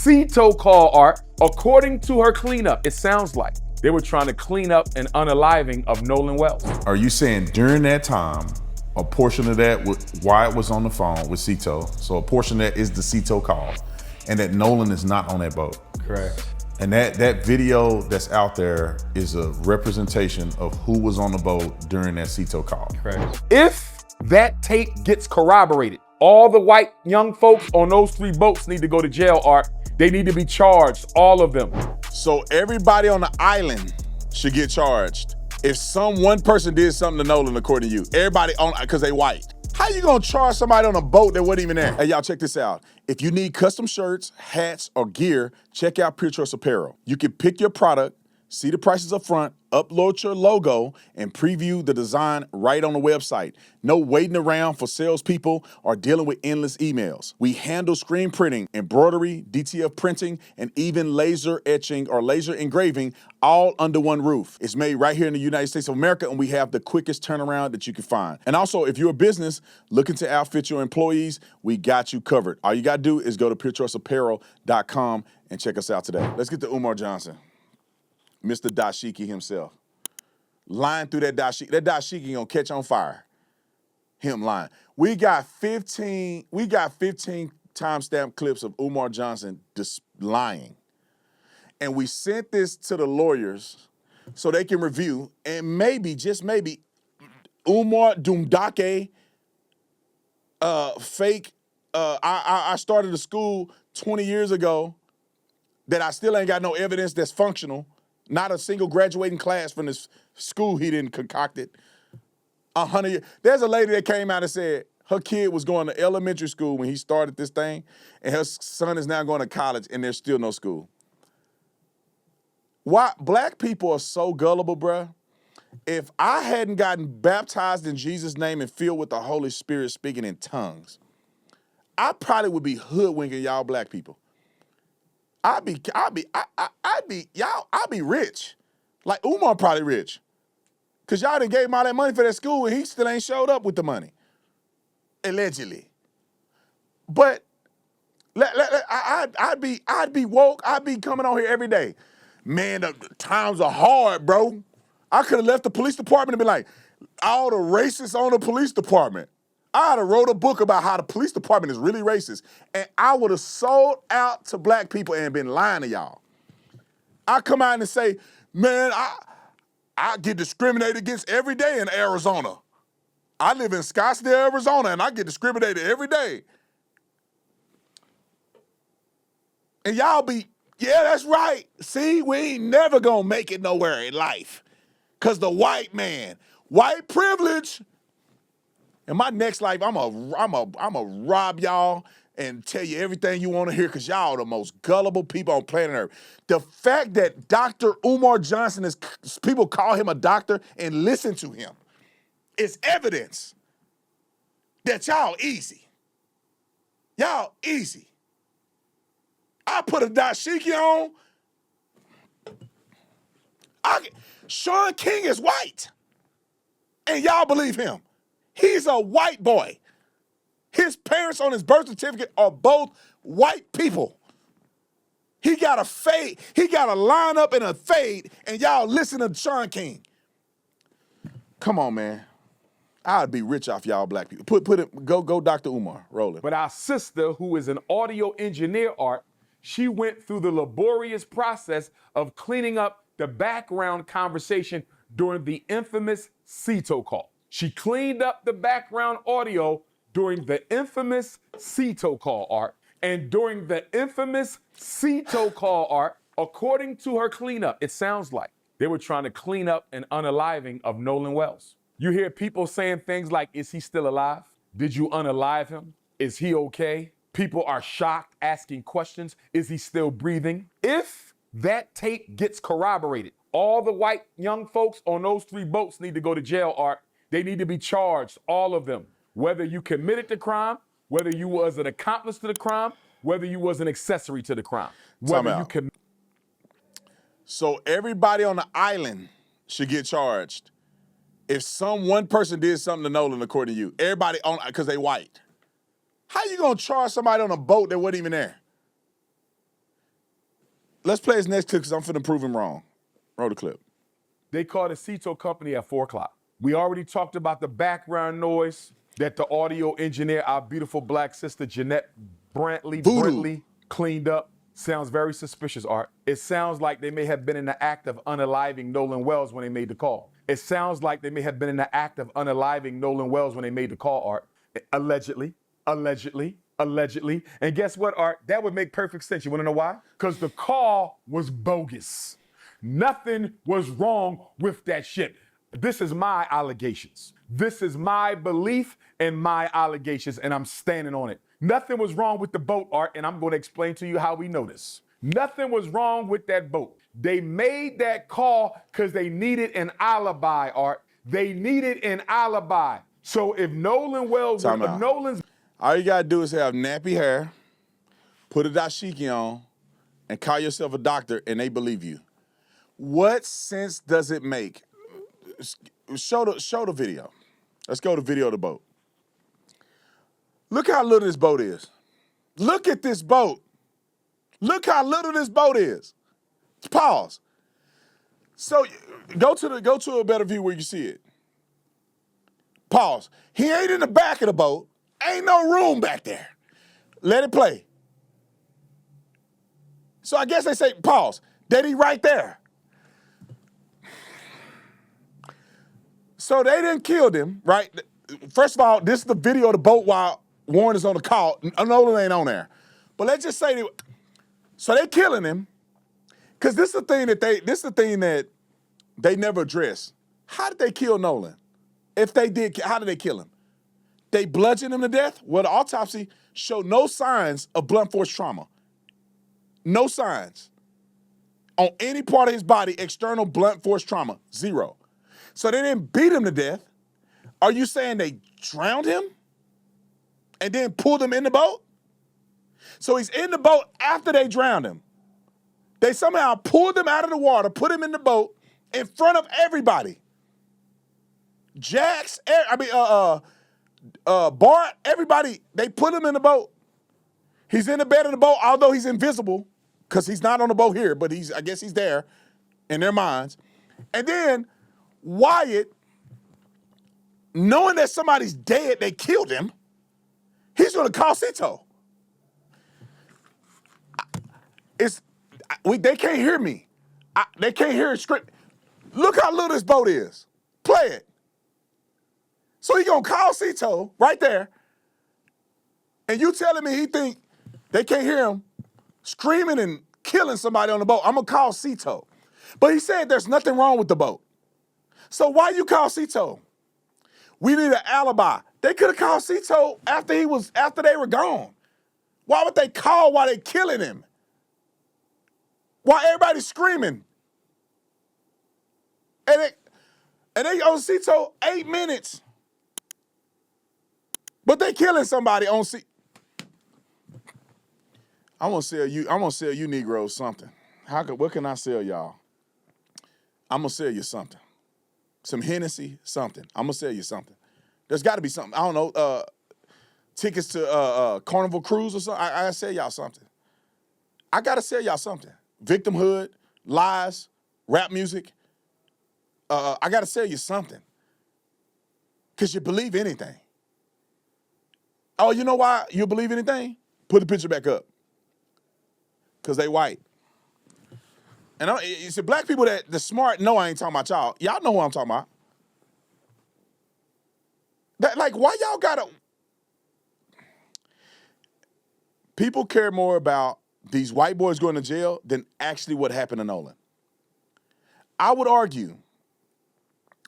Ceto call, Art. According to her cleanup, it sounds like they were trying to clean up an unaliving of Nolan Wells. Are you saying during that time, a portion of that, Wyatt was on the phone with Ceto, so a portion of that is the Ceto call, and that Nolan is not on that boat? Correct. And that video that's out there is a representation of who was on the boat during that Ceto call. Correct. If that tape gets corroborated, all the white young folks on those 3 boats need to go to jail, Art. They need to be charged, all of them. So everybody on the island should get charged. If one person did something to Nolan, according to you, everybody on, because they white. How you gonna charge somebody on a boat that wasn't even there? Hey, y'all, check this out. If you need custom shirts, hats, or gear, check out Pure Choice Apparel. You can pick your product, see the prices up front, upload your logo, and preview the design right on the website. No waiting around for salespeople or dealing with endless emails. We handle screen printing, embroidery, DTF printing, and even laser etching or laser engraving all under one roof. It's made right here in the United States of America, and we have the quickest turnaround that you can find. And also, if you're a business looking to outfit your employees, we got you covered. All you got to do is go to purechoiceapparel.com and check us out today. Let's get to Umar Johnson. Mr. Dashiki himself. Lying through that dashiki. That dashiki gonna catch on fire. Him lying. We got 15 timestamp clips of Umar Johnson just lying. And we sent this to the lawyers so they can review, and maybe, just maybe, Umar Dumdake fake. I started a school 20 years ago that I still ain't got no evidence that's functional. Not a single graduating class from this school he didn't concoct it. 100 years. There's a lady that came out and said her kid was going to elementary school when he started this thing, and her son is now going to college, and there's still no school. Why? Black people are so gullible, bruh. If I hadn't gotten baptized in Jesus' name and filled with the Holy Spirit speaking in tongues, I probably would be hoodwinking y'all black people. I'd be rich. Like Umar probably rich. Cause y'all done gave him all that money for that school and he still ain't showed up with the money. Allegedly. But I'd be woke. I'd be coming on here every day. Man, the times are hard, bro. I could have left the police department and been like, all the racists on the police department. I'd have wrote a book about how the police department is really racist, and I would have sold out to black people and been lying to y'all. I come out and say, man, I get discriminated against every day in Arizona. I live in Scottsdale, Arizona, and I get discriminated every day. And y'all be, yeah, that's right. See, we ain't never gonna make it nowhere in life. Cause the white man, white privilege. In my next life, I'm a rob y'all and tell you everything you want to hear because y'all are the most gullible people on planet Earth. The fact that Dr. Umar Johnson people call him a doctor and listen to him is evidence that y'all easy. Y'all easy. I put a dashiki on. Sean King is white. And y'all believe him. He's a white boy. His parents on his birth certificate are both white people. He got a fade. He got a lineup and a fade, and y'all listen to Sean King. Come on, man. I'd be rich off y'all black people. Go Dr. Umar, roll it. But our sister, who is an audio engineer, Art, she went through the laborious process of cleaning up the background conversation during the infamous Ceto call. She cleaned up the background audio during the infamous Ceto call, Art. And during the infamous Ceto call, Art, according to her cleanup, it sounds like they were trying to clean up an unaliving of Nolan Wells. You hear people saying things like, is he still alive? Did you unalive him? Is he okay? People are shocked, asking questions. Is he still breathing? If that tape gets corroborated, all the white young folks on those 3 boats need to go to jail, Art. They need to be charged, all of them. Whether you committed the crime, whether you was an accomplice to the crime, whether you was an accessory to the crime. So everybody on the island should get charged. If one person did something to Nolan, according to you, everybody on, because they white. How you gonna charge somebody on a boat that wasn't even there? Let's play his next clip because I'm finna prove him wrong. Roll the clip. They called the Cito company at 4 o'clock. We already talked about the background noise that the audio engineer, our beautiful black sister, Jeanette Brentley, cleaned up. Sounds very suspicious, Art. It sounds like they may have been in the act of unaliving Nolan Wells when they made the call. It sounds like they may have been in the act of unaliving Nolan Wells when they made the call, Art. Allegedly. And guess what, Art? That would make perfect sense. You wanna know why? Because the call was bogus. Nothing was wrong with that shit. This is my allegations. This is my belief and my allegations, and I'm standing on it. Nothing was wrong with the boat, Art, and I'm going to explain to you how we know this. Nothing was wrong with that boat. They made that call because they needed an alibi, Art. They needed an alibi. So if Nolan Wells, Nolan's... All you gotta do is have nappy hair, put a dashiki on, and call yourself a doctor, and they believe you. What sense does it make? Show the video. Let's go to video of the boat. Look how little this boat is. Look at this boat. Look how little this boat is. Pause. So go to a better view where you see it. Pause. He ain't in the back of the boat. Ain't no room back there. Let it play. So I guess they say, pause. That he right there. So they didn't kill him, right? First of all, this is the video of the boat while Warren is on the call. Nolan ain't on there. But let's just say so they killing him, because this is the thing that they never addressed. How did they kill Nolan? If they did, how did they kill him? They bludgeoned him to death? Well, the autopsy showed no signs of blunt force trauma. No signs. On any part of his body, external blunt force trauma, zero. So they didn't beat him to death. Are you saying they drowned him and then pulled him in the boat? So he's in the boat after they drowned him. They somehow pulled him out of the water, put him in the boat in front of everybody. Bart, everybody, they put him in the boat. He's in the bed of the boat, although he's invisible, because he's not on the boat here, but I guess he's there in their minds. And then Wyatt, knowing that somebody's dead, they killed him, he's gonna call Cito. They can't hear me. They can't hear it straight. Look how little this boat is. Play it. So he gonna call Cito right there, and you telling me he think they can't hear him screaming and killing somebody on the boat. I'm gonna call Cito. But he said there's nothing wrong with the boat. So why you call Cito? We need an alibi. They could have called Cito after they were gone. Why would they call while they killing him? Why everybody's screaming? And they owe Cito 8 minutes. But they killing somebody on Cito. I'm gonna sell you Negroes something. What can I sell y'all? I'm gonna sell you something. Some Hennessy, something. I'm gonna sell you something. There's gotta be something. I don't know, tickets to Carnival Cruise or something. I gotta sell y'all something. I gotta sell y'all something. Victimhood, lies, rap music. I gotta sell you something. Because you believe anything. Oh, you know why you believe anything? Put the picture back up. Because they white. And you see, black people that the smart know I ain't talking about y'all. Y'all know who I'm talking about. Why y'all gotta... People care more about these white boys going to jail than actually what happened to Nolan. I would argue,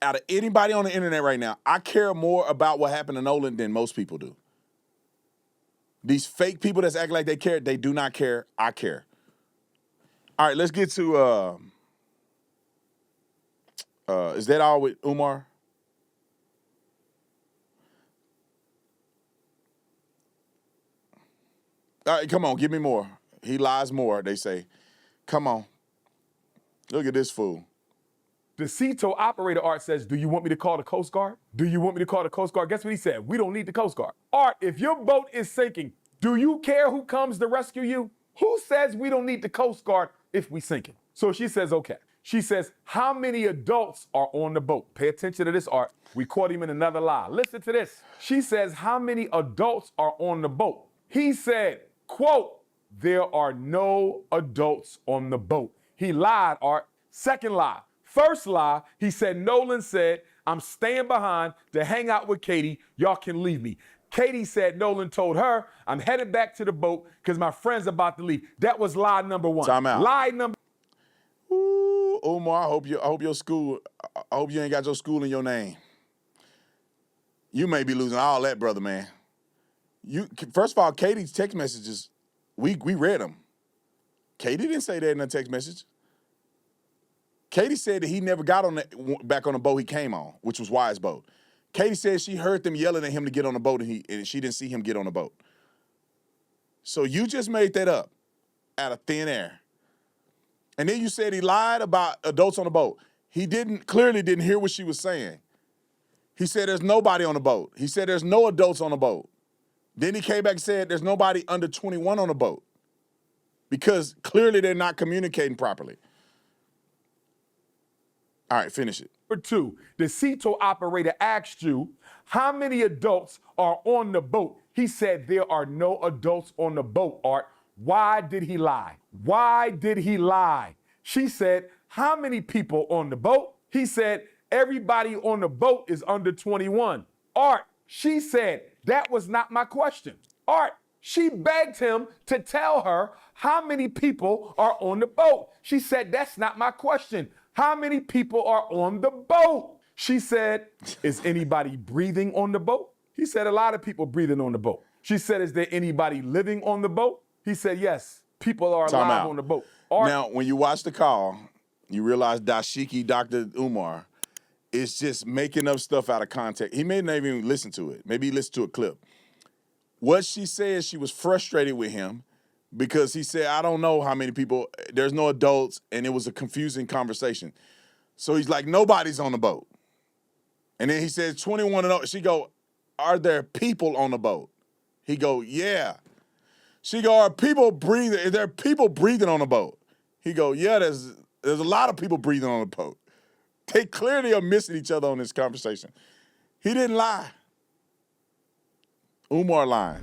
out of anybody on the internet right now, I care more about what happened to Nolan than most people do. These fake people that's acting like they care, they do not care. I care. All right, let's get to, is that all with Umar? All right, come on, give me more. He lies more, they say. Come on. Look at this fool. The Cito operator, Art, says, do you want me to call the Coast Guard? Do you want me to call the Coast Guard? Guess what he said? We don't need the Coast Guard. Art, if your boat is sinking, do you care who comes to rescue you? Who says we don't need the Coast Guard if we sinking. So she says, okay. She says, how many adults are on the boat? Pay attention to this, Art. We caught him in another lie. Listen to this. She says, how many adults are on the boat? He said, quote, there are no adults on the boat. He lied, Art. Second lie. First lie, he said, Nolan said, I'm staying behind to hang out with Katie. Y'all can leave me. Katie said Nolan told her, I'm headed back to the boat because my friend's about to leave. That was lie number one. Time out. Lie number. Ooh, Umar, I hope you ain't got your school in your name. You may be losing all that, brother, man. First of all, Katie's text messages, we read them. Katie didn't say that in her text message. Katie said that he never got back on the boat he came on, which was Wyatt's boat. Katie said she heard them yelling at him to get on the boat, and she didn't see him get on the boat. So you just made that up out of thin air. And then you said he lied about adults on the boat. He clearly didn't hear what she was saying. He said there's nobody on the boat. He said there's no adults on the boat. Then he came back and said there's nobody under 21 on the boat because clearly they're not communicating properly. All right, finish it. Number two, the Cito operator asked you, how many adults are on the boat? He said there are no adults on the boat, Art. Why did he lie? Why did he lie? She said, how many people on the boat? He said, everybody on the boat is under 21. Art, she said, that was not my question. Art, she begged him to tell her how many people are on the boat. She said, that's not my question. How many people are on the boat? She said, is anybody breathing on the boat? He said, a lot of people breathing on the boat. She said, is there anybody living on the boat? He said, yes, people are alive on the boat. Now, when you watch the call, you realize Dashiki, Dr. Umar, is just making up stuff out of context. He may not even listen to it. Maybe he listened to a clip. What she said, she was frustrated with him because he said, I don't know how many people, there's no adults, and it was a confusing conversation. So he's like, nobody's on the boat. And then he says 21 and over. She go, are there people on the boat? He go, yeah. She go, are people breathing? Is there people breathing on the boat? He go, yeah, there's a lot of people breathing on the boat. They clearly are missing each other on this conversation. He didn't lie. Umar lying.